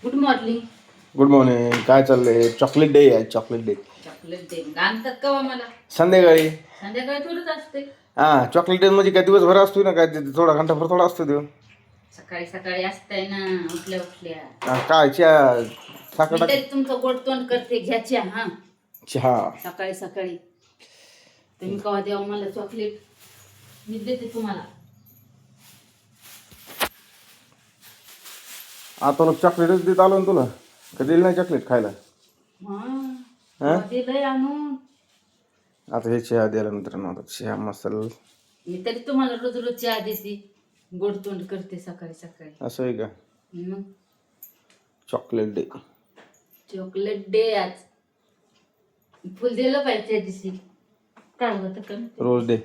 Good morning. Good morning. काय चाललंय? Chocolate day आहे. चॉकलेट डे चॉकलेट दे आणतात का मला? संध्याकाळी. संध्याकाळी थोडंच असते. हा, चॉकलेट डे म्हणजे काय दिवसभर असतो ना? काय थोडा घंटाभर थोडा असतो देऊ. सकाळी सकाळी असतंय ना, उठल्या उठल्या. काय चहा साखर मी टाक. तरी तुमचं गोड तोंड करते, घ्याच्या. हा, चहा सकाळी सकाळी तुम्ही कवा द्याव मला चॉकलेट, मी देते तुम्हाला. आता लोक चॉकलेटच देत आलो ना तुला. कधी नाही चॉकलेट खायला. हा, दिलंय आणून. आता हे चहा द्यायला मित्रांनो. आता चहा मसाला मी तरी तुम्हाला रोज रोज चहा देते, गोड तोंड करते सकाळी सकाळी. असं आहे का? मग चॉकलेट डे. चॉकलेट डे आज. फुल दिलं पाहिजे त्या दिवशी. काय होतं का रोज डे.